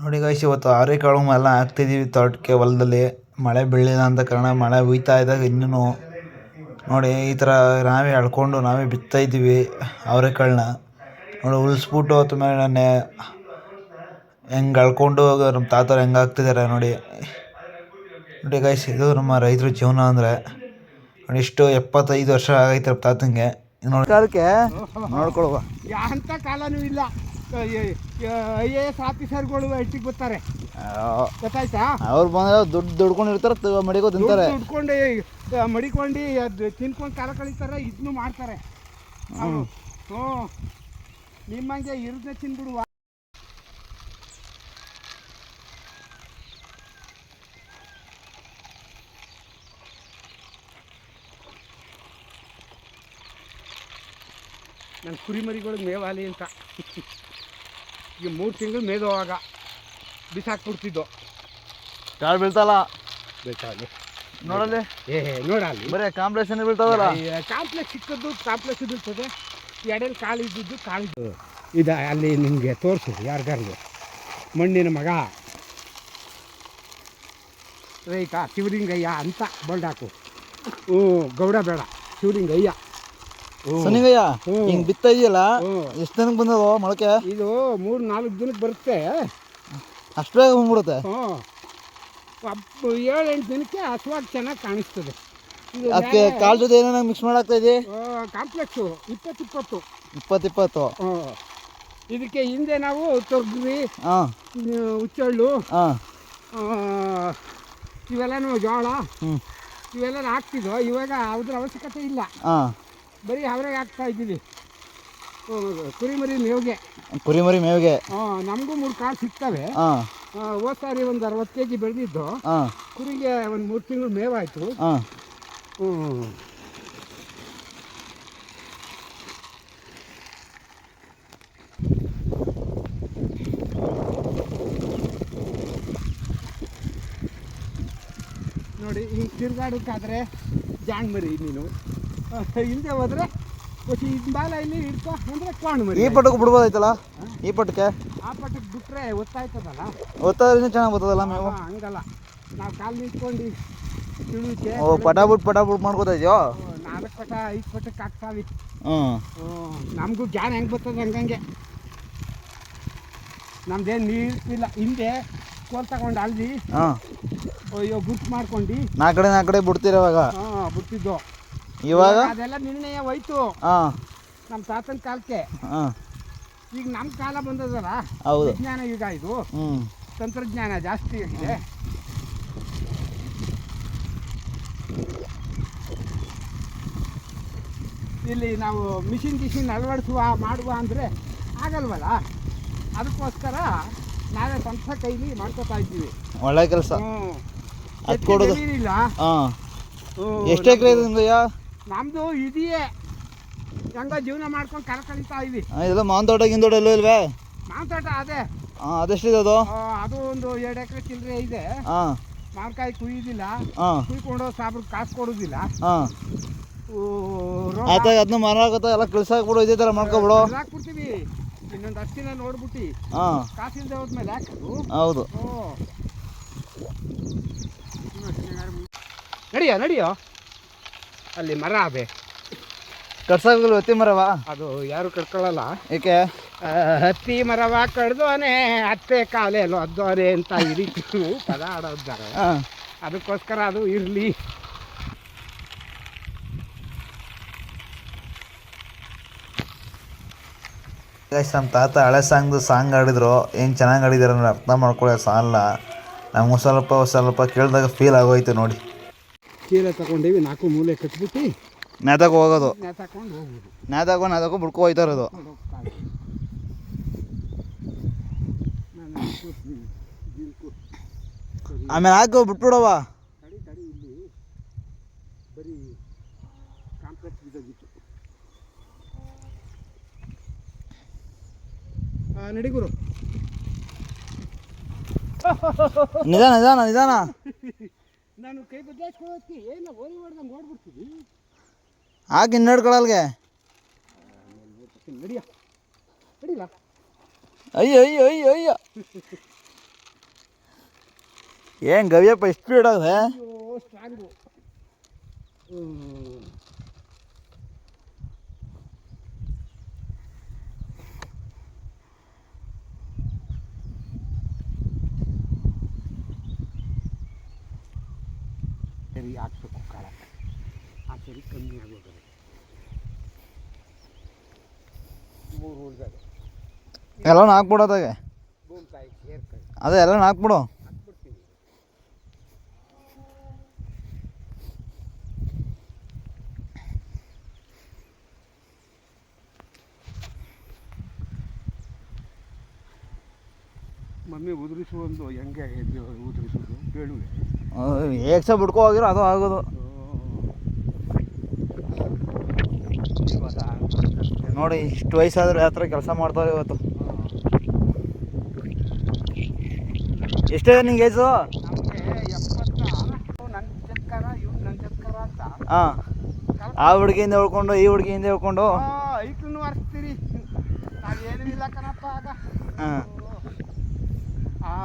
ನೋಡಿ ಗೈಸ್, ಇವತ್ತು ಅವರೆಕಾಳು ಎಲ್ಲ ಹಾಕ್ತಿದ್ದೀವಿ ತೋಟಕ್ಕೆ ಹೊಲದಲ್ಲಿ. ಮಳೆ ಬೀಳಲಿಲ್ಲ ಅಂತ ಕಾರಣ ಮಳೆ ಹುಯ್ತಾ ಇದ್ದಾಗ ಇನ್ನೂ ನೋಡಿ ಈ ಥರ ನಾವೇ ಎಳ್ಕೊಂಡು ನಾವೇ ಬಿತ್ತಾ ಇದ್ದೀವಿ ಅವರೆಕಾಳನ್ನ. ನೋಡಿ ಉಳಿಸ್ಬಿಟ್ಟು ಅದ್ರ ಮೇಲೆ ಹೆಂಗೆ ಎಳ್ಕೊಂಡು ನಮ್ಮ ತಾತವ್ರು ಹೆಂಗೆ ಹಾಕ್ತಿದ್ದಾರೆ ನೋಡಿ. ನೋಡಿ ಗೈಸ್, ಇದು ನಮ್ಮ ರೈತರ ಜೀವನ ಅಂದರೆ. ನೋಡಿ ಇಷ್ಟು 75 ವರ್ಷ ಆಗೈತೆ ತಾತಂಗೆ. ನೋಡಿ ಕಾಲಕ್ಕೆ ನೋಡ್ಕೊಳುವ ಅಂತ ಕಾಲನೂ ಇಲ್ಲ. IAS ಆಫೀಸರ್ಗಳು ಎಟ್ಟಿಗೆ ಬರ್ತಾರೆ ಗೊತ್ತಾಯ್ತಾ. ಅವ್ರು ಬಂದ್ರೆ ದುಡ್ಡು ದುಡ್ಕೊಂಡಿರ್ತಾರೆ, ಮಡಿಕೋ ತಿಂತಾರೆ. ದುಡ್ಕೊಂಡು ಮಡಿಕೊಂಡು ಅದು ತಿನ್ಕೊಂಡು ಕಾಲ ಕಳೀತಾರೆ, ಇದನ್ನು ಮಾಡ್ತಾರೆ. ಹ್ಞೂ ನಿಮ್ಮಂಗೆ ಇರದೇ ತಿನ್ಬಿಡುವ. ನನ್ನ ಕುರಿಮರಿಗಳಿಗೆ ಮೇವಾಲಿ ಅಂತ ಈಗ 3 ತಿಂಗಳು ಮೇದೋವಾಗ ಬಿಸಾಕ್ಬಿಡ್ತಿದ್ದೋ. ಕಾಳು ಬೀಳ್ತಲ್ಲ ಬೇಕಾಗಿ ನೋಡಲ್ಲಿ. ನೋಡಲ್ಲಿ ಬರೀ ಕಾಂಪ್ಲೆಕ್ಸ್ ಬೀಳ್ತಾವಲ್ಲ. ಕಾಂಪ್ಲೆಕ್ಸ್ ಸಿಕ್ಕದ್ದು ಕಾಂಪ್ಲೆಕ್ಸ್ ಬೀಳ್ತದೆ. ಎಡೆಯಲ್ಲಿ ಕಾಳು ಇದ್ದಿದ್ದು ಕಾಳು ಇದು ಅಲ್ಲಿ ನಿಮಗೆ ತೋರಿಸು ಯಾರಿಗಾರಿಗೆ. ಮಣ್ಣಿನ ಮಗ ರೈತ ಶಿವಲಿಂಗಯ್ಯ ಅಂತ ಬೋಲ್ಡಾಕು. ಗೌಡ ಬೇಡ, ಶಿವಲಿಂಗಯ್ಯ. ಸನಿಗಯ್ಯ ಹಿಂಗೆ ಬಿತ್ತ ಇದೆಯಲ್ಲ, ಎಷ್ಟು ದಿನಕ್ಕೆ ಬಂದದ ಮೊಳಕೆ? ಇದು 3-4 ದಿನಕ್ಕೆ ಬರುತ್ತೆ. ಅಷ್ಟು ಬೇಗ ಬಂದ್ಬಿಡುತ್ತೆ. 7-8 ದಿನಕ್ಕೆ ಹಸುವಾಗಿ ಚೆನ್ನಾಗಿ ಕಾಣಿಸ್ತದೆ. ಅದಕ್ಕೆ ಕಾಳು ಜೊತೆ ಏನೇನಾಗ ಮಿಕ್ಸ್ ಮಾಡಾಕ್ತಾ ಇದೆ? ಕಾಂಪ್ಲೆಕ್ಸು 20-20. ಇದಕ್ಕೆ ಹಿಂದೆ ನಾವು ತೊಗರಿ, ಹುಚ್ಚಳ್ಳು, ಇವೆಲ್ಲನೂ ಜೋಳ ಇವೆಲ್ಲ ಹಾಕ್ತಿದ್ವು. ಇವಾಗ ಅದ್ರ ಅವಶ್ಯಕತೆ ಇಲ್ಲ, ಬರೀ ಅವ್ರಿಗೆ ಹಾಕ್ತಾ ಇದ್ದೀವಿ. ಕುರಿಮರಿ ಮೇವಿಗೆ ನಮಗೂ 3 ಕಾಳು ಸಿಗ್ತವೆ. ಹೋದ ಸಾರಿ ಒಂದು 60 kg ಬೆಳೆದಿದ್ದು ಕುರಿಗೆ ಒಂದು 3 ತಿಂಗಳು ಮೇವಾಯಿತು. ನೋಡಿ ಹಿಂಗೆ ತಿರ್ಗಾಡೋಕ್ಕಾದ್ರೆ ಜಾಣ್ ಮರಿ ನೀನು. ಹಿಂದೆ ಹೋದ್ರೆ ಬಾಲ ಇಲ್ಲಿ ಇಡ್ಕೊ ಅಂದರೆ ಕ್ವಾಣ್ ಮರಿ. ಈ ಪಟ್ಟಕ್ಕೆ ಬಿಡ್ಬೋದಾಯ್ತಲ್ಲ? ಈ ಪಟ್ಟಕ್ಕೆ ಆ ಪಟ್ಟಕ್ಕೆ ಬಿಟ್ಟರೆ ಒತ್ತಾಯ್ತದಲ್ಲ, ಒತ್ತಾದ್ರೆ ಚೆನ್ನಾಗಿ ಬರ್ತದಲ್ಲ ಮೇವು. ಹಂಗಲ್ಲ, ನಾವು ಕಾಲು ನಿಂತ್ಕೊಂಡು ತಿಳುವಿಕೆ ಪಟಾಬಿಟ್ ಮಾಡ್ಕೋತಾ ಇದೆಯೋ. 4 ಪಟ 5 ಪಟಕ್ಕೆ ಹಾಕ್ತಾವಿ. ನಮಗೂ ಜ್ಞಾನ ಹೆಂಗೆ ಬರ್ತದೆ ಹಂಗಂಗೆ. ನಮ್ದೇನು ನೀರ್ತಿಲ್ಲ. ಹಿಂದೆ ಕೋಲ್ ತಗೊಂಡು ಅಲ್ಲಿ ಅಯ್ಯೋ ಗುರ್ತು ಮಾಡ್ಕೊಂಡು 4 ಕಡೆ ಬಿಡ್ತೀರವಾಗ. ಬಿಡ್ತಿದ್ದೋ. ಇವಾಗ ಅದೆಲ್ಲ ನಿರ್ಣಯ ಹೋಯ್ತು ನಮ್ಮ ತಾತನ ಕಾಲಕ್ಕೆ. ಈಗ ನಮ್ಮ ಕಾಲ ಬಂದದಲ್ಲ, ವಿಜ್ಞಾನ ಯುಗ ಇದು, ತಂತ್ರಜ್ಞಾನ ಜಾಸ್ತಿ ಆಗಿದೆ. ಇಲ್ಲಿ ನಾವು ಮಿಷಿನ್ ಅಳವಡಿಸುವ ಮಾಡುವ ಅಂದರೆ ಆಗಲ್ವಲ್ಲ. ಅದಕ್ಕೋಸ್ಕರ ನಾವೇ ಸ್ವಂತ ಕೈಲಿ ಮಾಡ್ಕೋತಾ ಇದ್ದೀವಿ. ಒಳ್ಳೆ ಕೆಲಸ. ಏನಿಲ್ಲ. ಎಷ್ಟು ಎಕರೆ ಇದೆ ನಿಮ್ದು? ನಮ್ದು ಇದೆಯೇ, ಹೆಂಗ ಜೀವನ ಮಾಡ್ಕೊಂಡು ಕರ ಕಳೀತಾ ಇದ್ವಿ. ಇದೆಲ್ಲ ಮಾವಿನ ತೋಟ ಗಿಂದೋಟ ಎಲ್ಲೂ ಇಲ್ವೇ? ಮಾವಿನ ತೋಟ ಅದೇ. ಅದೆಷ್ಟಿದೆ ಅದು? ಅದು ಒಂದು 2 ಎಕರೆ ಚಿಲ್ಲರೆ ಇದೆ. ಮಾವಿನಕಾಯಿ ಕುಯ್ಯೋದಿಲ್ಲ, ಕುಯ್ಕೊಂಡು ಸಾಬ್ರು ಕಾಸು ಕೊಡೋದಿಲ್ಲ. ಅದನ್ನ ಮಾರಾಕತ್ತ ಎಲ್ಲ ಕಳ್ಸಾಕ್ಬಿಡು, ಇದೇ ಥರ ಮಾಡ್ಕೊಬಿಡು. ಹಾಕ್ಬಿಡ್ತೀವಿ. ಇನ್ನೊಂದು 10 ದಿನ ನೋಡ್ಬಿಟ್ಟು ಕಾಸಿಂದ ಹೋದ್ಮೇಲೆ ಹಾಕೋದು. ಹೌದು. ನಡಿಯೋ ಅಲ್ಲಿ ಮರ ಅದೇ ಕಟ್ಸಾಗಲ್ಲ. ಹತ್ತಿ ಮರವಾ? ಅದು ಯಾರು ಕಟ್ಕೊಳ್ಳಲ್ಲ. ಏಕೆ? ಹತ್ತಿ ಮರವ ಕಡ್ದೋನೆ ಅತ್ತೆ ಕಾಲೇ ಅಲ್ಲೋ ಅದ್ದೋನೆ ಅಂತ ಹಿಡಿತು ಪದ ಆಡೋದ್ದಾರೆ. ಅದಕ್ಕೋಸ್ಕರ ಅದು ಇರಲಿ. ನಮ್ಮ ತಾತ ಹಳೆ ಸಾಂಗ್ ಆಡಿದ್ರು. ಏನು ಚೆನ್ನಾಗಿ ಆಡಿದಾರೆ ಅಂದ್ರೆ ಅರ್ಥ ಮಾಡ್ಕೊಳ್ಳೋ ಸಾಲ. ನಮಗೂ ಸ್ವಲ್ಪ ಕೇಳಿದಾಗ ಫೀಲ್ ಆಗೋಯ್ತು ನೋಡಿ. ಚೀಲ ತಗೊಂಡೀವಿ, 4 ಮೂಲೆ ಕಟ್ಬಿಟ್ಟು ನೇತಾಕ ಹೋಗೋದು. ನೇತಾಕೊಂಡು ಹೋಗ್ಬೋದು. ನೇತಾಕ ಬಿಡ್ಕೊ ಹೋಯ್ತಾ ಇರೋದು. ಆಮೇಲೆ ಹಾಕೋ ಬಿಟ್ಬಿಡವ. ತಡಿ ಇಲ್ಲಿ ಬರೀ ಕಾಂಪ್ಲೆಕ್ಸ್ ಬಿದ್ದೋಗಿತ್ತು. ನಡಿಗುರು. ನಿಧಾನ. ನಾನು ಕೈ ಬದಲಾಯಿಸ್ಕೊಳ್ಳೋದಕ್ಕೆ ಏನು ಓರಿ ಹೊಡೆದಂಗೆ ಓಡ್ಬಿಡ್ತೀವಿ. ಹಾಕಿ ಇನ್ನಡ್ಕೊಳಲ್ಗೆ ನಡಿಯ ನಡಿಲ್ಲ. ಅಯ್ಯೋ ಏನು ಗವಿಯಪ್ಪ ಎಷ್ಟು ಸ್ಪೀಡ್ ಆಗಿದೆ? ಸ್ಟ್ರಾಂಗು. ಸರಿ ಹಾಕ್ಬೇಕು ಕಾಳ, ಆ ಸರಿ ಕಮ್ಮಿ ಆಗೋದು. 3 ಉಳಿದಾಗ ಎಲ್ಲನೂ ಹಾಕ್ಬಿಡೋದಾಗೆ ಭೂಮಿಕಾಯಿ ಸೇರ್ಕಾಯಿ ಅದೇ ಎಲ್ಲನೂ ಹಾಕ್ಬಿಡು. ಹಾಕ್ಬಿಡ್ತೀವಿ. ಮಮ್ಮಿ ಉದುರಿಸು ಒಂದು ಹೆಂಗೆ ಉದುರಿಸೋದು ಬೇಳುವೆ ಏಕ್ಸ ಬಿಡ್ಕೊ ಹೋಗಿರೋ ಅದು ಆಗೋದು. ನೋಡಿ ಇಷ್ಟು ವಯಸ್ಸಾದ್ರೆ ಯಾವ ಥರ ಕೆಲಸ ಮಾಡ್ತಾರೆ ಇವತ್ತು. ಎಷ್ಟೇ ನಿಂಗೆ ಏಜು? ನಮಗೆ 70. ನನ್ನ ಜತ್ಕರ ಇವ್ರು ನನ್ನ ಜತ್ಕರ ಅಂತ. ಹಾಂ, ಆ ಹುಡುಗಿಯಿಂದ ಹೇಳ್ಕೊಂಡು ಈ ಹುಡುಗಿಯಿಂದ ಹೇಳ್ಕೊಂಡು ಐಕ್ಲೂ ಅರ್ಸ್ತೀರಿ. ನಾವೇನೂ ಇಲ್ಲ ಕಣಪ್ಪ ಆಗ. ಹಾಂ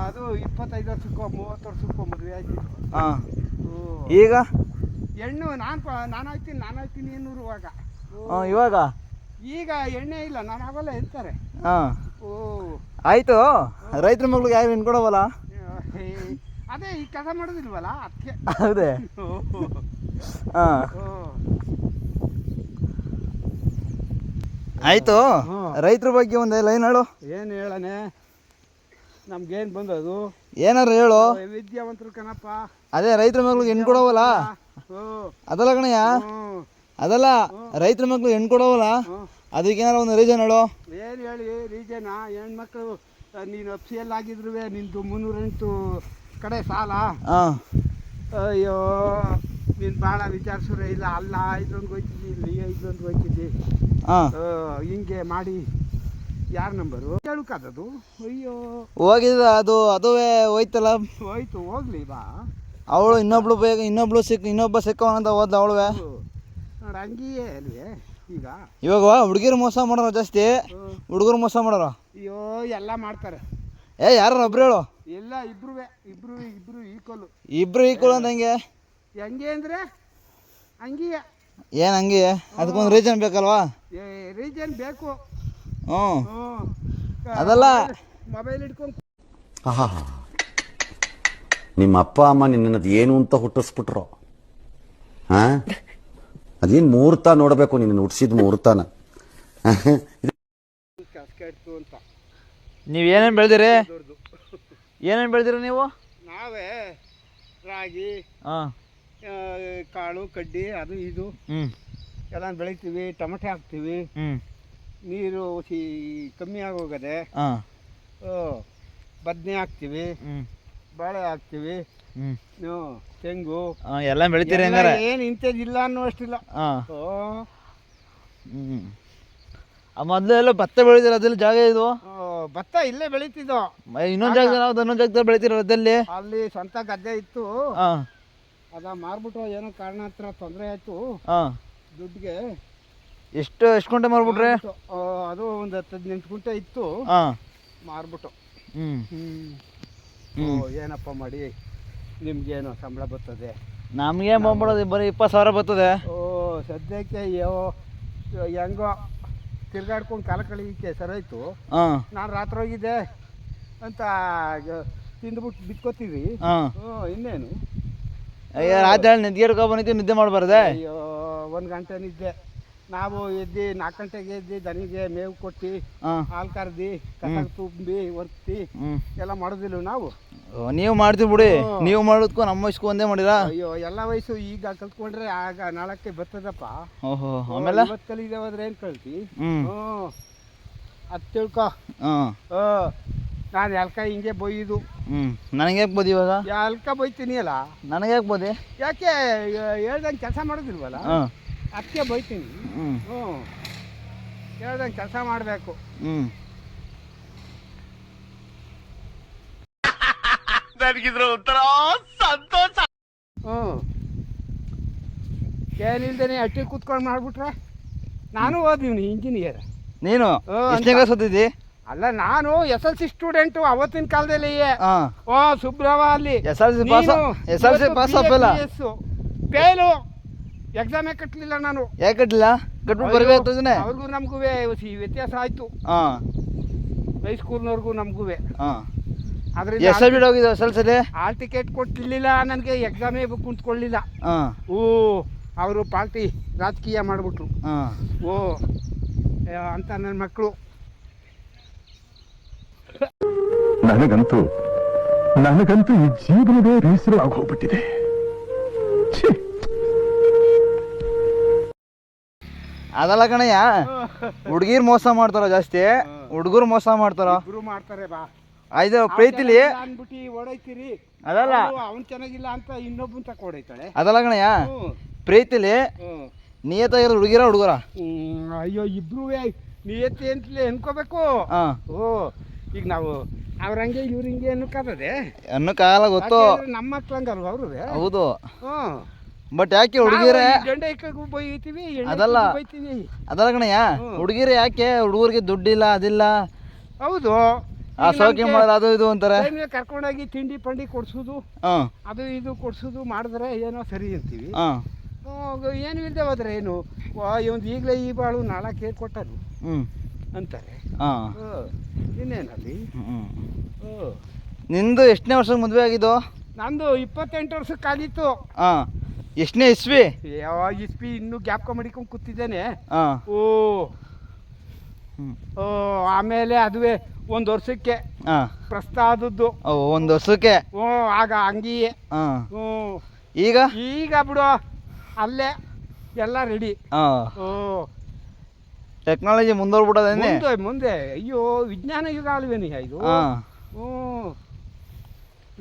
ಅದು 25 ವರ್ಷಕ್ಕೋ 30 ವರ್ಷಕ್ಕೋ ಮದುವೆ ಆಯ್ತು. ಹಾಂ, ಈಗ ಹೆಣ್ಣು ನಾನು ಆಯ್ತೀನಿ ಎನ್ನುವಾಗ. ಇವಾಗ ಈಗ ಎಣ್ಣೆ ಇಲ್ಲ, ನಾನು ಆಗೋಲ್ಲ ಇರ್ತಾರೆ. ಹಾಂ, ಓ ಆಯಿತು. ರೈತರ ಮಕ್ಳಿಗೆ ಯಾರು ಹೆಣ್ಕೊಡವಲ್ಲ? ಅದೇ ಈ ಕೆಲಸ ಮಾಡೋದಿಲ್ವಲ್ಲ ಅದಕ್ಕೆ. ಹೌದೇ? ಹಾಂ, ಆಯಿತು. ರೈತರ ಬಗ್ಗೆ ಒಂದು ಲೈನ್ ಹೇಳು. ಏನು ಹೇಳನೆ, ನಮ್ಗೇನು ಬಂದದು? ಏನಾರು ಹೇಳು. ವಿದ್ಯಾವಂತರು ಕಣಪ್ಪ. ಅದೇ ರೈತರ ಮಕ್ಳಿಗೆ ಹೆಣ್ಣು ಕೊಡವಲ್ಲ? ಅದಲ್ಲ ಕಣಯ್ಯ, ಅದಲ್ಲ, ರೈತರ ಮಕ್ಳು ಹೆಣ್ಣು ಕೊಡವಲ್ಲ, ಅದಕ್ಕೇನಾರು ಒಂದು ರೀಸನ್ ಹೇಳು. ಏನು ಹೇಳಿ ರೀಸನ್? ಹೆಣ್ಮಕ್ಳು ನೀನು ಅಪ್ಸಿಯಲ್ ಆಗಿದ್ರು ನಿಂದು 308 ಕಡೆ ಸಾಲ. ಅಯ್ಯೋ ನೀನು ಭಾಳ ವಿಚಾರಿಸ್ರೆ ಇಲ್ಲ, ಅಲ್ಲ ಇಲ್ಲೊಂದು ಹೋಯ್ತಿದ್ದಿ, ಇಲ್ಲಿ ಇಲ್ಲೊಂದು ಹೋಯ್ತಿದ್ದಿ, ಹಿಂಗೆ ಮಾಡಿ ಯಾರ ನಂಬರು ಕೇಳಕ್ಕದದು? ಅಯ್ಯೋ ಹೋಗಿದ ಅದು ಅದುವೇ ಹೋಯ್ತಲ್ಲ. ಹೋಯ್ತು, ಹೋಗ್ಲಿ ಬಾ. ಅವಳು ಇನ್ನೊಬ್ಬ ಸಿಕ್ಕವನಂತ ಹೋದ್ಲ ಅವಳುವೆ. ನೋಡಿ ಹಂಗಿಯೇ ಅಲ್ವೇ ಈಗ. ಇವಾಗ ಹುಡುಗಿರು ಮೋಸ ಮಾಡೋರು ಜಾಸ್ತಿ, ಹುಡುಗರು ಮೋಸ ಮಾಡೋರು. ಅಯ್ಯೋ ಎಲ್ಲ ಮಾಡ್ತಾರೆ. ಯಾರು ಒಬ್ರು ಹೇಳು. ಎಲ್ಲ ಇಬ್ರು ಈಕ್ವಲು. ಇಬ್ರು ಈಕ್ವಲ್ ಅಂತ ಹೆಂಗೆ ಅಂದರೆ ಹಂಗಿಯೇ. ಏನು ಹಂಗೆ? ಅದಕ್ಕೊಂದು ರೀಸನ್ ಬೇಕಲ್ವಾ? ರೀಸನ್ ಬೇಕು. ಅದಲ್ಲ, ಮೊಬೈಲ್ ಹಿಡ್ಕೊಂಡು ನಿಮ್ಮ ಅಪ್ಪ ಅಮ್ಮ ನಿನ್ನದು ಏನು ಅಂತ ಹುಟ್ಟಿಸ್ಬಿಟ್ರು. ಹಾಂ, ಅದೇನು ಮುಹೂರ್ತ ನೋಡಬೇಕು, ನಿನ್ನ ಹುಟ್ಟಿಸಿದ ಮುಹೂರ್ತನ. ಕಸ್ಕೆಡ್ತು ಅಂತ. ನೀವು ಏನೇನು ಬೆಳೆದಿರಿ? ಏನೇನು ಬೆಳೆದಿರಿ ನೀವು? ನಾವೇ ರಾಗಿ, ಕಾಳು ಕಡ್ಡಿ ಅದು ಇದು ಎಲ್ಲ ಬೆಳಿತೀವಿ. ಟೊಮೆಟೊ ಹಾಕ್ತೀವಿ. ನೀರು ಕಮ್ಮಿ ಆಗೋಗದೆ. ಬದನೆ ಹಾಕ್ತೀವಿ, ಬಾಳೆ ಹಾಕ್ತೀವಿ, ತೆಂಗು ಎಲ್ಲ ಬೆಳಿತೀರಿ. ಏನು ಇಂಥದ್ದಿಲ್ಲ ಅನ್ನೋಷ್ಟಿಲ್ಲ. ಮೊದಲು ಎಲ್ಲ ಭತ್ತ ಬೆಳಿತೀರ, ಅದೆಲ್ಲ ಜಾಗ ಇದು? ಭತ್ತ ಇಲ್ಲೇ ಬೆಳಿತಿದ್ದೋ. ಇನ್ನೊಂದು ಜಾಗದಲ್ಲಿ ಬೆಳಿತೀರ ಅದಲ್ಲಿ? ಅಲ್ಲಿ ಸ್ವಂತ ಗದ್ದೆ ಇತ್ತು, ಅದ ಮಾರ್ಬಿಟ್ಟು ಏನೋ ಕಾರಣ ಹತ್ರ ತೊಂದರೆ ಆಯ್ತು ದುಡ್ಡಿಗೆ. ಎಷ್ಟು ಗಂಟೆ ಮಾರ್ಬಿಟ್ರೆ? ಅದು ಒಂದು 10-18 ಗುಂಟೆ ಇತ್ತು, ಮಾರ್ಬಿಟ್ಟು. ಏನಪ್ಪ ಮಾಡಿ, ನಿಮ್ಗೇನು ಸಂಬಳ ಬರ್ತದೆ? ನಮ್ಗೆ ಬಂದ್ಬಿಡೋದು ಬರೀ 20,000 ಬರ್ತದೆ. ಸದ್ಯಕ್ಕೆ ಹೆಂಗೋ ತಿರ್ಗಾಡ್ಕೊಂಡು ಕಾಲ ಕಳೀಲಿಕ್ಕೆ ಸರಾಯ್ತು. ನಾನು ರಾತ್ರಿ ಹೋಗಿದ್ದೆ ಅಂತ ತಿಂದ್ಬಿಟ್ಟು ಬಿತ್ಕೋತೀವಿ. ಇನ್ನೇನು ರಾತ್ರಿ ನಿದ್ದೆ ಬಂದಿದ್ದು, ನಿದ್ದೆ ಮಾಡಬಾರ್ದೆ? ಅಯ್ಯೋ 1 ಗಂಟೆ ನಿದ್ದೆ. ನಾವು ಎದ್ದು 4 ಗಂಟೆಗೆ ಎದ್ದು ದನಿಗೆ ಮೇವು ಕೊಟ್ಟು, ಹಾಲು ಕರೆದು, ಕಸ ತುಂಬಿ ಒರ್ತಿ ಎಲ್ಲ ಮಾಡೋದಿಲ್ಲ ನಾವು. ನೀವು ಮಾಡ್ತೀವಿ ಬಿಡಿ, ನೀವು ಮಾಡೋದಕ್ಕೂ ನಮ್ಮ ವಯಸ್ಸು ಒಂದೇ ಮಾಡಿರಾ? ಅಯ್ಯೋ ಎಲ್ಲ ವಯಸ್ಸು ಈಗ ಕಲ್ತ್ಕೊಂಡ್ರೆ ಆಗ ನಾಳಕ್ಕೆ ಬರ್ತದಪ್ಪ. ಆಮೇಲೆ ಇವತ್ತು ಕಲಿದೆ ಹೋದ್ರೆ ಏನು ಕಲ್ತಿ? ಅದು ತಿಳ್ಕೊ. ನಾನು ಎಲ್ಕ ಹಿಂಗೆ ಬೊಯ್ಯೋದು. ನನಗೆ ಯಾಕೆ ಬೋದಿ? ಇವಾಗ ಎಲ್ಕ ಬೈತೀನಿ ಅಲ್ಲ, ನನಗೆ ಯಾಕೆ ಬೋದಿ? ಯಾಕೆ ಹೇಳ್ದಂಗೆ ಕೆಲಸ ಮಾಡೋದಿಲ್ವಲ್ಲ, ಅದಕ್ಕೆ ಬೈತೀನಿ. ಹೇಳ್ದಂಗೆ ಕೆಲಸ ಮಾಡಬೇಕು. ನನಗಿದ್ರ ಒಂಥರ ಸಂತೋಷ. ಏನಿಲ್ದೇನೆ ಅಟ್ಟಿ ಕೂತ್ಕೊಂಡು ಮಾಡ್ಬಿಟ್ರೆ. ನಾನು ಓದಿವ್ನಿ ಇಂಜಿನಿಯರ್. ನೀನು ಎಷ್ಟನೇ ಕ್ಲಾಸ್ ಓದಿದ್ದಿ? ಅಲ್ಲ ನಾನು SLC ಸ್ಟೂಡೆಂಟು ಅವತ್ತಿನ ಕಾಲದಲ್ಲಿ. ಹಾಂ ಓ ಸುಬ್ರವ ಅಲ್ಲಿ SLC ಪಾಸ್ ಅಪ್ಪಲ್ಲ ಫೇಲು, ಎಕ್ಸಾಮೇ ಕಟ್ಟಲಿಲ್ಲ ನಾನು. ಯಾಕೆ ಕಟ್ಟಲಿಲ್ಲ? ಕಟ್ಬಿಟ್ಟು ಬರಬೇಕಾಗ್ತದೆ. ಅವ್ರಿಗೂ ನಮಗೂ ವ್ಯತ್ಯಾಸ ಆಯಿತು. ಹಾಂ ಹೈಸ್ಕೂಲ್ನವ್ರಿಗೂ ನಮಗೂ. ಹಾಂ ಅದರಿಂದ ಎಷ್ಟು ಬಿಟ್ಟು ಹೋಗಿದ್ದು SLC? ಹಾಲ್ ಟಿಕೆಟ್ ಕೊಟ್ಟಿರಲಿಲ್ಲ ನನಗೆ, ಎಕ್ಸಾಮೇ ಕುಂತ್ಕೊಳ್ಳಿಲ್ಲ. ಹಾಂ ಓ ಅವರು ಪಾರ್ಟಿ ರಾಜಕೀಯ ಮಾಡಿಬಿಟ್ರು. ಹಾಂ ಓ ಅಂತ ನನ್ನ ಮಕ್ಕಳು. ನನಗಂತೂ ಈ ಜೀವನವೇ ಬೇಸರ ಆಗೋಗ್ಬಿಟ್ಟಿದೆ. ಅದಲ್ಲ ಕಣಯ್ಯ, ಹುಡುಗಿರ್ ಮೋಸ ಮಾಡ್ತಾರ ಜಾಸ್ತಿ, ಹುಡುಗರು ಮೋಸ ಮಾಡ್ತಾರ. ಗುರು ಮಾಡ್ತಾರೆ ಬಾ. ಆಯ್ತು ಪ್ರೀತಿಲಿ ಅನ್ಬಿಟ್ಟು ಓಡೈತೀರಿ. ಅದಲ್ಲ, ಅವ್ನು ಚೆನ್ನಾಗಿಲ್ಲ ಅಂತ ಇನ್ನೊಬ್ಬನ್ ತಕ ಓಡೈತಾಳೆ. ಅದಲ್ಲ ಕಣಯ್ಯ, ಪ್ರೀತಿಲಿ ನಿಯತ್ತಾಗಿರೋ ಹುಡುಗರ ಅಯ್ಯೋ ಇಬ್ರು ನಿಯತ್ತಿ ಅಂತಲೇ ಅನ್ಕೋಬೇಕು. ಓ ಈಗ ನಾವು ಅವ್ರಂಗೆ ಇವ್ರ ಹಿಂಗೆ ಅನ್ನಕ್ಕಾಗದೆ ಅನ್ನಕ್ಕಾಗಲ್ಲ, ಗೊತ್ತು. ನಮ್ಮ ಮಕ್ಳಂಗಲ್ವ ಅವರು. ಹೌದು, ಬಟ್ ಯಾಕೆ ಹುಡುಗಿರೇ ಗಂಡ ಇಕ್ಕಗೂ ಬೈತೀವಿ, ಅದಲ್ಲ ಬೈತೀವಿ. ಅದಲ್ಲ ಕಣಯ್ಯ, ಹುಡುಗಿರೇ ಯಾಕೆ ಹುಡುಗರಿಗೆ ದುಡ್ಡಿಲ್ಲ ಅದಿಲ್ಲ, ಹೌದು ಆ ಸೌಖ್ಯ ಮಾಡೋದು ಅದು ಇದು ಅಂತಾರೆ. ಕರ್ಕೊಂಡೋಗಿ ತಿಂಡಿ ಪಂಡಿ ಕೊಡ್ಸೋದು, ಅದು ಇದು ಕೊಡ್ಸೋದು ಮಾಡಿದ್ರೆ ಏನೋ ಸರಿ ಅಂತೀವಿ. ಏನು ಇಲ್ಲದೆ ಹೋದ್ರೆ ಏನು, ಇವಂದು ಈಗಲೇ ಈ ಬಾಳು ನಾಳೆ ಕೇರ್ ಕೊಟ್ಟರು ಅಂತಾರೆ. ಇನ್ನೇನಲ್ಲಿ. ನಿಂದು ಎಷ್ಟನೇ ವರ್ಷಕ್ಕೆ ಮದುವೆ ಆಗಿದ್ದು? ನಂದು 28 ವರ್ಷಕ್ಕೆ ಆಗಿತ್ತು. ಎಷ್ಟನೇ ಇಸ್ವಿ? ಇಸ್ವಿ ಇನ್ನೂ ಗ್ಯಾಪ್ಕ ಮಡಿಕೊಂಡು ಕೂತಿದ್ದೇನೆ. ಓ ಆಮೇಲೆ ಅದುವೇ ಒಂದು ವರ್ಷಕ್ಕೆ ಪ್ರಸ್ತಾದದ್ದು. ಒಂದು ವರ್ಷಕ್ಕೆ? ಆಗ ಹಂಗಿಯೇ. ಈಗ ಬಿಡು, ಅಲ್ಲೇ ಎಲ್ಲ ರೆಡಿ. ಟೆಕ್ನಾಲಜಿ ಮುಂದೋಗ್ಬಿಟ್ಟದೇನೆ ಮುಂದೆ. ಅಯ್ಯೋ ವಿಜ್ಞಾನ ಯುಗ ಅಲ್ವೇನಿ ಇದು.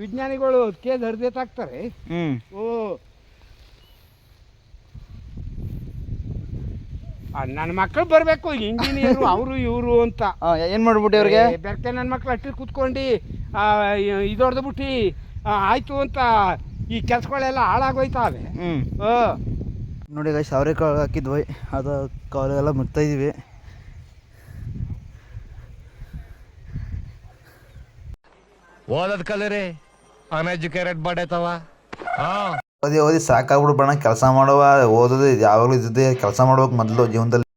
ವಿಜ್ಞಾನಿಗಳು ಅದಕ್ಕೆ ಹರಿದೇತಾಗ್ತಾರೆ. ನನ್ನ ಮಕ್ಕಳು ಬರಬೇಕು ಇಂಜಿನಿಯರು ಅವರು ಇವರು ಅಂತ. ಏನು ಮಾಡ್ಬಿಟ್ಟು ಅವ್ರಿಗೆ ಬೆರ್ಕೆ ನನ್ನ ಮಕ್ಳು ಅಟ್ಟಿ ಕೂತ್ಕೊಂಡು ಇದೊಡ್ದು ಆಯಿತು ಅಂತ ಈ ಕೆಲಸಗಳೆಲ್ಲ ಹಾಳಾಗೋಯ್ತಾವೆ. ನೋಡಿ ಗೈಸ್, ಅವರೆಕಾಳು ಹಾಕಿದ್ವಿ, ಅದು ಕಾಲೆಲ್ಲ ಮುಗ್ತಾ ಇದೀವಿ. ಓದದ್ ಕಲರಿ ಅನ್ಎಜುಕೇಟೆಡ್ ಬಡೈತವ. ಓದಿ ಸಾಕಾಗ್ಬಿಡು ಬಣ್ಣ, ಕೆಲಸ ಮಾಡುವ. ಓದೋದು ಯಾವಾಗಲೂ ಇದ್ದಿದ್ದೆ, ಕೆಲಸ ಮಾಡ್ಬೇಕು ಮೊದಲು ಜೀವನದಲ್ಲಿ.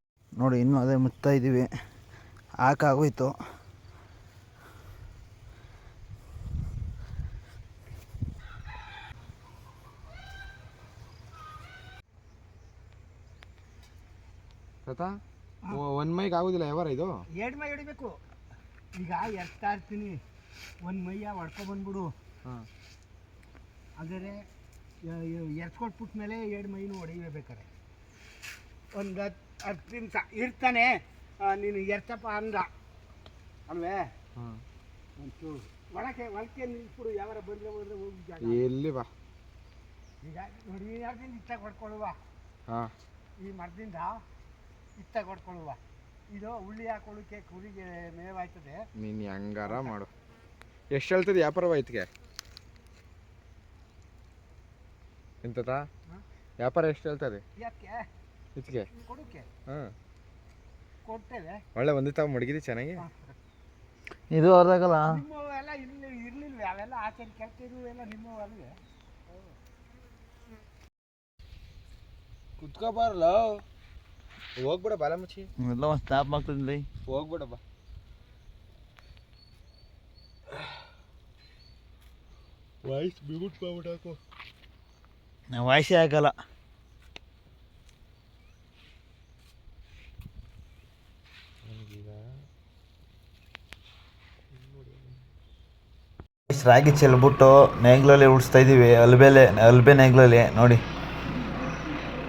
ನೋಡಿ ಇನ್ನೂ ಅದೇ ಮುಗ್ತಾ ಇದ್ದೀವಿ, ಹಾಕಾಗೋಯ್ತು. ಒಂದು ಮೈಗೆ ಆಗೋದಿಲ್ಲ ಯಾವಾರ ಇದು? 2 ಮೈ ಹೊಡಿಬೇಕು. ಈಗ ಎರ್ತಾ ಇರ್ತೀನಿ, 1 ಮೈಯ ಹೊಡ್ಕೊಬಂದ್ಬಿಡು. ಅಂದರೆ ಎರ್ಸ್ಕೊಟ್ಬಿಟ್ಟ ಮೇಲೆ 2 ಮೈನೂ ಹೊಡಿಬೇಕಾರೆ ಒಂದು 10 ನಿಮಿಷ ಇರ್ತಾನೆ. ನೀನು ಎರ್ತಪ್ಪ ಅಂದ ಅಲ್ವೇ, ಒಂಚೂರು ಒಳಕ್ಕೆ ನಿಲ್ಸ್ಬಿಡು. ಯಾವಾರ ಬಂದರೆ ಹೋಗಿ ಜಾಗ ಎಲ್ಲಿ ಬಾ. ಈಗ ನೋಡಿ, ಯಾರ್ದಿಂದ ಇತ್ತಾಗ ಹೊಡ್ಕೊಳ್ಳುವ, ಈ ಮರದಿಂದ ಇತ್ತಾಗ ಹೊಡ್ಕೊಳ್ಳುವ. ಇದು ಉಳ್ಳಿ ಹಾಕೊಳ್ಳೋಕ್ಕೆ ಕುರಿಗೆ ಮೇವಾಯ್ತದೆ. ನೀನು ಹೆಂಗಾರ ಮಾಡು. ಎಷ್ಟು ಹೇಳ್ತದೆ ವ್ಯಾಪಾರ ಆಯ್ತಿಗೆ? ಎಂತದ ವ್ಯಾಪಾರ ಎಷ್ಟು ಹೇಳ್ತದೆ? ಯಾಕೆ ಇದಕ್ಕೆ ಕೊಡೋಕ್ಕೆ? ಕೊಡ್ತೇವೆ. ಒಳ್ಳೆ ಒಂದೇ ತಾವು ಮಡಗಿದಿ ಚೆನ್ನಾಗಿ. ಇದು ಅದಾಗಲ್ಲ, ನಿಮ್ಮವೆಲ್ಲ ಇಲ್ಲಿ ಇರಲಿಲ್ವೇ? ಅವೆಲ್ಲ ಆಚೆ ಕೆಲ್ತಿರು ಎಲ್ಲ ನಿಮ್ಮವಲ್ವೇ? ಕುತ್ಕೋಬಾರಲ್ಲ, ಹೋಗ್ಬಿಡ ಬಾಲ ಮುಚ್ಚಿ. ಎಲ್ಲ ಒಂದು ಸ್ಟಾಪ್ ಆಗ್ತದೆ, ಹೋಗ್ಬಿಡ ಬಾ. ವಾಯ್ಸ್ ಮ್ಯೂಟ್ ಮಾಡ್ಬಿಟ್ಟು ನಾವು ವಾಯ್ಸೇ ಹಾಕಲ್ಲ. ರಾಗಿ ಚೆಲ್ಬಿಟ್ಟು ನೇಗ್ಲಲ್ಲಿ ಉಳಿಸ್ತಾ ಇದ್ದೀವಿ. ಅಲ್ಬೆ ನೇಗ್ಲಲ್ಲಿ ನೋಡಿ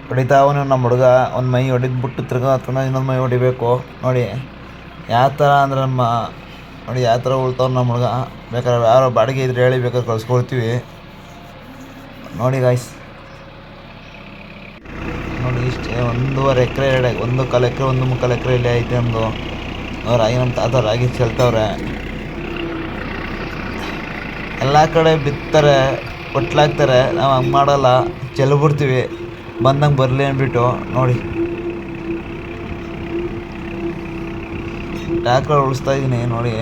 ಹೊಡಿತಾ ಅವನು ನಮ್ಮ ಹುಡುಗ. ಒಂದು ಮೈ ಹೊಡಿದ್ಬಿಟ್ಟು ತಿರ್ಗಾ ಹತ್ಕೊಂಡು ಇನ್ನೊಂದು ಮೈ ಹೊಡಿಬೇಕು. ನೋಡಿ ಯಾವ ಥರ ಅಂದ್ರೆ ನೋಡಿ ಯಾವ ಥರ ಉಳ್ತಾವ್ರು ನಮ್ಮ ಹುಡುಗ. ಬೇಕಾದ್ರೆ ಯಾರೋ ಬಾಡಿಗೆ ಇದ್ರೆ ಹೇಳಿ ಬೇಕಾದ್ರೆ ಕಳ್ಸ್ಕೊಳ್ತೀವಿ. ನೋಡಿ ಗಾಯ್ಸ್, ನೋಡಿ ಇಷ್ಟು 1.5 ಎಕರೆ 1 ಕಾಲು ಎಕರೆ 1 ಮುಕ್ಕಾಲು ಎಕರೆ ಇಲ್ಲಿ ಐತೆ ನಮ್ಮದು. ರಾಗಿ ನಮ್ಮ ತಾತ ರಾಗಿ ಚೆಲ್ತವ್ರೆ. ಎಲ್ಲ ಕಡೆ ಬಿತ್ತಾರೆ, ಹೊಟ್ಲಾಗ್ತಾರೆ. ನಾವು ಹಂಗೆ ಮಾಡಲ್ಲ, ಚೆಲ್ಬಿಡ್ತೀವಿ ಬಂದಂಗೆ ಬರಲಿ ಅಂದ್ಬಿಟ್ಟು. ನೋಡಿ ಟ್ರ್ಯಾಕ್ಟರ್ ಉಳಿಸ್ತಾ ಇದ್ದೀನಿ ನೋಡಿ.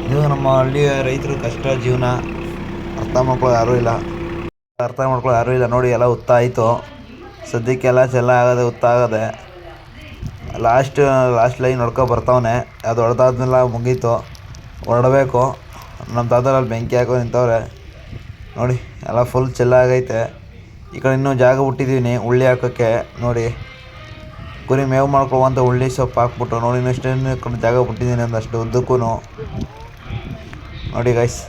ಇದು ನಮ್ಮ ಹಳ್ಳಿಯ ರೈತರ ಕಷ್ಟ ಜೀವನ. ಅರ್ಥ ಮಾಡ್ಕೊಳ್ಳೋ ಯಾರೂ ಇಲ್ಲ ನೋಡಿ. ಎಲ್ಲ ಹುತ್ತ ಆಯಿತು, ಸದ್ಯಕ್ಕೆಲ್ಲ ಚೆಲ್ಲ ಆಗದೆ, ಹುತ್ತ ಆಗದೆ. ಲಾಸ್ಟ್ ಲೈನ್ ಹೊಡ್ಕೊ ಬರ್ತಾವನೆ. ಅದು ಹೊಡೆದಾದ್ಮೇಲೆ ಮುಗೀತು, ಹೊರಡಬೇಕು. ನಮ್ಮ ತಾತರಲ್ಲಿ ಬೆಂಕಿ ಹಾಕೋ ನಿಂತವ್ರೆ ನೋಡಿ. ಎಲ್ಲ ಫುಲ್ ಚೆಲ್ಲಾಗೈತೆ. ಈ ಕಡೆ ಇನ್ನೂ ಜಾಗ ಬಿಟ್ಟಿದ್ದೀನಿ ಉಳ್ಳಿ ಹಾಕೋಕ್ಕೆ ನೋಡಿ. ಕುರಿ ಮೇವು ಮಾಡ್ಕೊಳ್ಳುವಂಥ ಉಳ್ಳಿ ಸೊಪ್ಪು ಹಾಕ್ಬಿಟ್ಟು ನೋಡಿ. ಇನ್ನೂ ಕಡೆ ಜಾಗ ಬಿಟ್ಟಿದ್ದೀನಿ ಒಂದಷ್ಟು ಉದ್ದಕ್ಕೂ ನೋಡಿ ಗೈಸ್.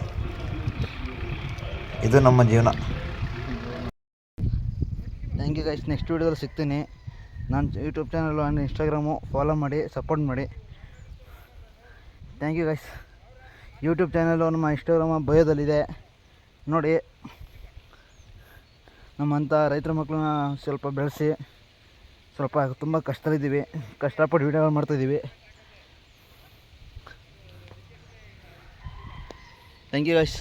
ಇದು ನಮ್ಮ ಜೀವನ. Thank you guys. ನೆಕ್ಸ್ಟ್ ವೀಡಿಯೋದಲ್ಲಿ ಸಿಗ್ತೀನಿ. ನಾನು YouTube channel and Instagram follow ಮಾಡಿ, ಸಪೋರ್ಟ್ ಮಾಡಿ. Thank you guys. YouTube channel ನಮ್ಮ ಇನ್ಸ್ಟಾಗ್ರಾಮ ಬಯೋದಲ್ಲಿದೆ ನೋಡಿ. ನಮ್ಮಂಥ ರೈತರ ಮಕ್ಕಳನ್ನ ಸ್ವಲ್ಪ ಬೆಳೆಸಿ, ತುಂಬ ಕಷ್ಟದಲ್ಲಿದ್ದೀವಿ, ಕಷ್ಟಪಟ್ಟು ವೀಡಿಯೋಗಳು ಮಾಡ್ತಾಯಿದ್ದೀವಿ. Thank you guys.